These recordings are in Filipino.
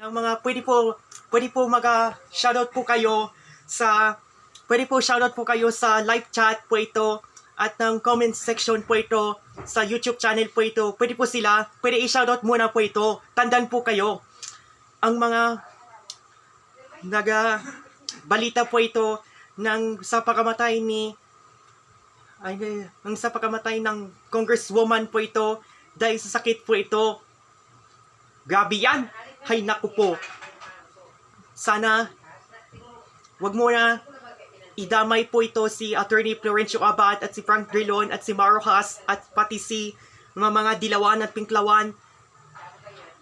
Ang mga pwede po mag-shoutout po kayo sa live chat po ito at ng comment section po ito sa YouTube channel po ito. Pwede i-shoutout muna po ito. Tandaan po kayo. Ang mga balita po ito sa pagkamatay ng congresswoman po ito dahil sa sakit po ito. Grabe yan! Hay naku po. Sana wag mo na idamay po ito si Attorney Florencio Abad at si Frank Drilon at si Mauro Haas at pati si mga Dilawan at Pinklawan.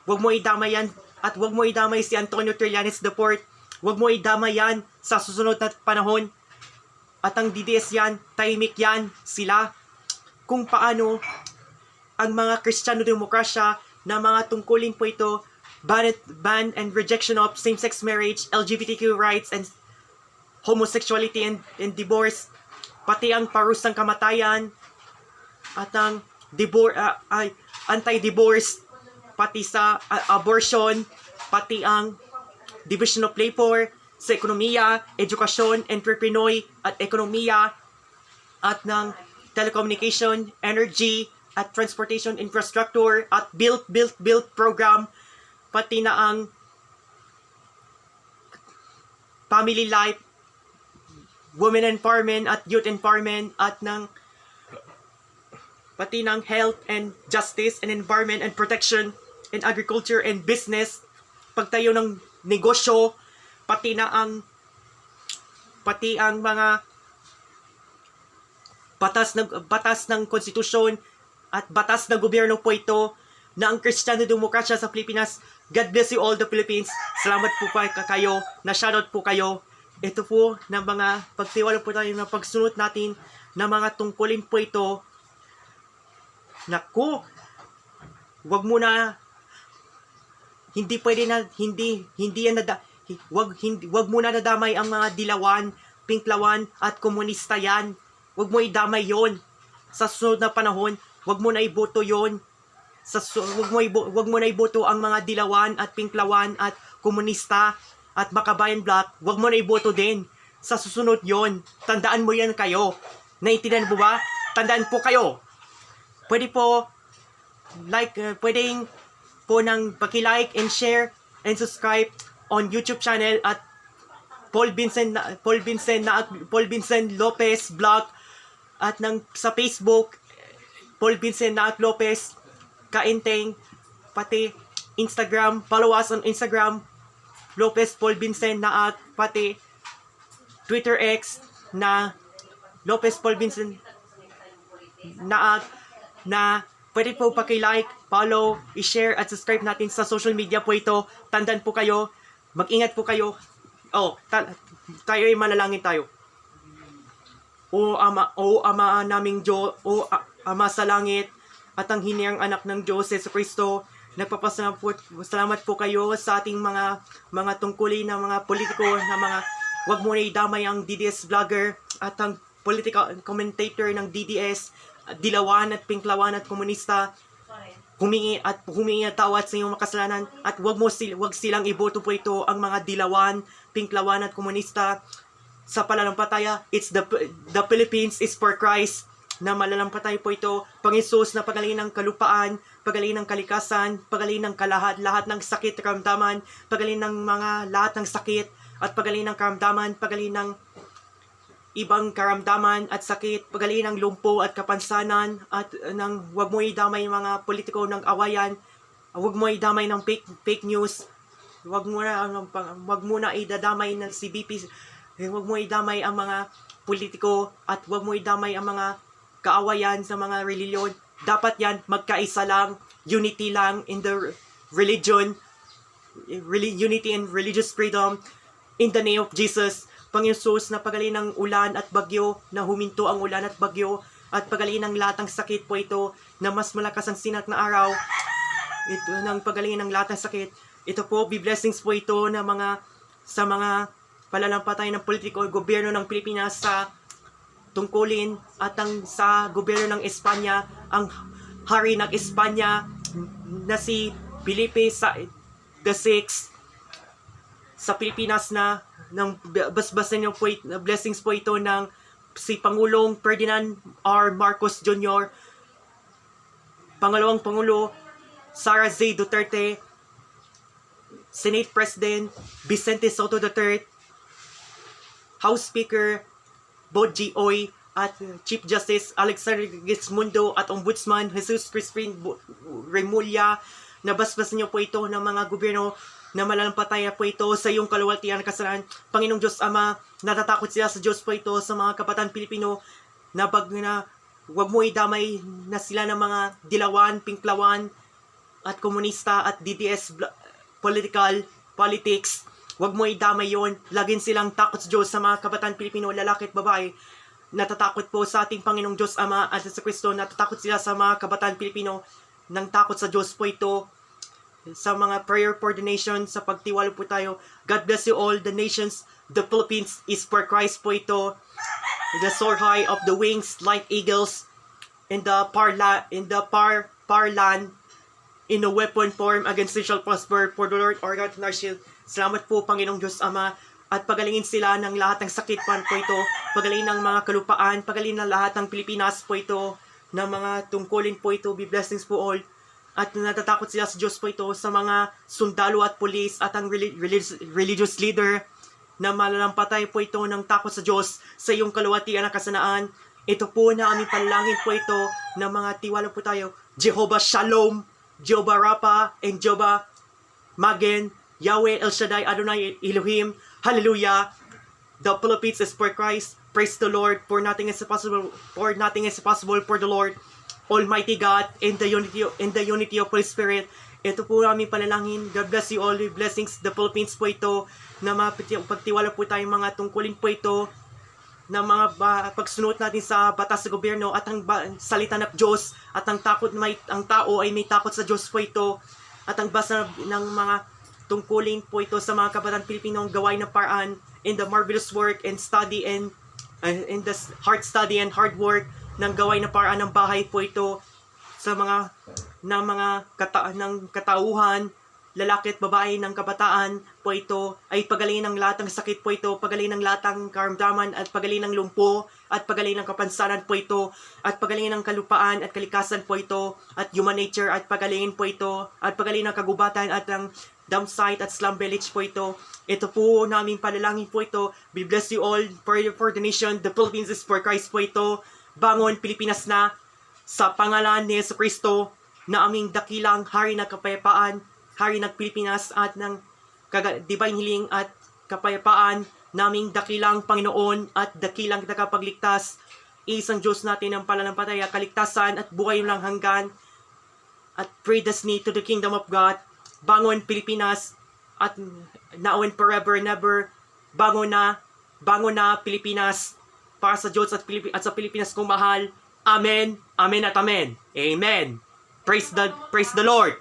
Wag mo idamay yan at wag mo idamay si Antonio Trillanes Deport. Wag mo idamay yan sa susunod na panahon. At ang DDS yan, tahimik yan sila. Kung paano ang mga Kristiyano Demokrasya na mga tungkulin po ito, ban and rejection of same-sex marriage, LGBTQ rights, and homosexuality and divorce, pati ang parusang kamatayan, at ang anti-divorce, pati sa abortion, pati ang division of labor, sa ekonomiya, edukasyon, entrepreneur, at ekonomiya, at ng telecommunication, energy, at transportation infrastructure, at build program, pati na ang family life, women empowerment at youth empowerment, at pati ng health and justice and environment and protection and agriculture and business, pagtayo ng negosyo, pati ang mga batas ng konstitusyon at batas ng gobyerno po ito na ang Kristiyano Demokrasya sa Pilipinas. God bless you all the Philippines. Salamat po kayo, na shoutout po kayo. Ito po na mga pagtiwala po tayo na pagsunod natin na mga tungkulin po ito. Naku, wag mo na, hindi pwede na, wag mo na nadamay ang mga Dilawan, Pinklawan at komunista yan. Wag mo idamay yon sa susunod na panahon. Wag mo na iboto yon. Wag mo na iboto ang mga Dilawan at Pinklawan at komunista at Makabayan Black. Wag mo na iboto din. Sa susunod yon. Tandaan mo yan kayo. Naintindihan mo ba? Tandaan po kayo. Pwede po pwedeng po nang paki-like and share and subscribe on YouTube channel at Paul Vincent Lopez Vlog, at sa Facebook Paul Vincent Lopez Kainteng, pati Instagram, follow us on Instagram Lopez Paul Vincent pati Twitter X na Lopez Paul Vincent na pwede po paki-like, follow, i-share at subscribe natin sa social media po ito. Tandaan po kayo, mag-ingat po kayo. Tayo ay manalangin tayo. O Ama naming Diyos, Ama sa langit, at ang hinirang anak ng Diyos, Yesu Kristo, nagpapasalamat po kayo sa ating mga tungkulin ng mga politiko na wag mo na idamay ang DDS vlogger at ang political commentator ng DDS, Dilawan at Pinklawan at komunista. Humingi at tawad sa iyong makasalanan, at wag silang iboto po ito ang mga Dilawan, Pinklawan at komunista sa palalampataya. It's the Philippines is for Christ, na malalampatay po ito. Pang-Isus na pagaling ng kalupaan, pagaling ng kalikasan, pagaling ng lahat ng sakit, karamdaman, pagaling ng lahat ng sakit, at pagaling ng karamdaman, pagaling ng ibang karamdaman at sakit, pagaling ng lumpo at kapansanan, at wag mo idamay mga politiko ng awayan, wag mo idamay ng fake news, wag mo na idadamay ng CBP, wag mo idamay ang mga politiko, at wag mo idamay ang mga kaawayan sa mga reliyon. Dapat yan magkaisa lang, unity lang in the religion, unity and religious freedom in the name of Jesus. Panginoon, na pagaling ng ulan at bagyo, na huminto ang ulan at bagyo, at pagaling ng lahat ng sakit po ito, na mas malakas ang sinat na araw, ito ng pagaling ng lahat ng sakit. Ito po, blessings po ito sa mga palalampatay ng politiko, gobyerno ng Pilipinas sa tungkulin, at sa gobyerno ng Espanya, ang hari ng Espanya na si Felipe VI, sa Pilipinas na ng basbasan niyo po blessings po ito ng si Pangulong Ferdinand R. Marcos Jr., Pangalawang Pangulo Sara Z. Duterte, Senate President Vicente Soto Duterte, House Speaker Bod G. Oy, at Chief Justice Alexander Gismundo at Ombudsman Jesus Crispin Remulla, nabasbasan niyo po ito ng mga gobyerno na malalampataya po ito sa iyong kaluwalhatian na kasalanan. Panginoong Diyos Ama, natatakot sila sa Diyos po ito sa mga kabataan Pilipino na wag mo idamay na sila ng mga dilawan, pinklawan, at komunista at DDS politics. Wag mo idamay yon. Laging silang takot sa Diyos sa mga kabataan Pilipino, lalaki at babae. Natatakot po sa ating Panginoong Diyos Ama at sa Kristo. Natatakot sila sa mga kabataan Pilipino. Nang takot sa Diyos po ito. Sa mga prayer for the nation, sa pagtiwala po tayo. God bless you all, the nations. The Philippines is for Christ po ito. The soar high of the wings like eagles. In the parland, in a weapon form against it shall prosper. For the Lord our God and our shield. Salamat po, Panginoong Diyos Ama. At pagalingin sila ng lahat ng sakit po ito. Pagalingin ng mga kalupaan. Pagalingin ng lahat ng Pilipinas po ito. Ng mga tungkulin po ito. Be blessings po all. At natatakot sila sa Diyos po ito sa mga sundalo at pulis at ang religious leader na malalampatay po ito ng takot sa Diyos sa iyong kaluwalhatian na kasanaan. Ito po na aming panalangin po ito na mga tiwala po tayo. Jehovah Shalom, Jehovah Rapha, and Jehovah Magen, Yahweh El Shaddai, Adonai Elohim. Hallelujah! The Philippines is for Christ. Praise the Lord. For nothing is impossible. For nothing is impossible for the Lord. Almighty God, in the unity of Holy Spirit. Ito po aming panalangin. God bless you all with blessings. The Philippines po ito, na pagtiwala po tayong mga tungkulin po ito, na mga pagsunod natin sa batas sa gobyerno at ang salita ng Diyos, at ang tao ay may takot sa Diyos po ito, at ang basa ng mga tungkulin po ito sa mga kabataan Pilipino gawain ng paraan in the marvelous work and study and in the hard study and hard work ng gawain na paraan ng bahay po ito sa mga katauhan, lalaki at babae ng kabataan po ito ay pagalingin ng lahat ng sakit po ito, pagalingin ng lahat ng karamdaman at pagalingin ng lumpo at pagalingin ng kapansanan po ito at pagalingin ng kalupaan at kalikasan po ito at human nature at pagalingin po ito at pagalingin ng kagubatan at ng dump site at slum village po ito. Ito po naming panalangin po ito. We bless you all for the nation. The Philippines is for Christ po ito. Bangon Pilipinas na sa pangalan ni Yesu Kristo na aming dakilang hari ng kapayapaan, hari ng Pilipinas at ng divine healing at kapayapaan, naming dakilang Panginoon at dakilang tagapagligtas, isang Diyos natin ng pananampalataya, kaligtasan at buhay lang hanggan at pray destiny to the kingdom of God. Bangon Pilipinas at now and forever and ever. Bangon na Pilipinas para sa Diyos at sa Pilipinas kong mahal. Amen, amen at amen. Amen. Praise the Lord.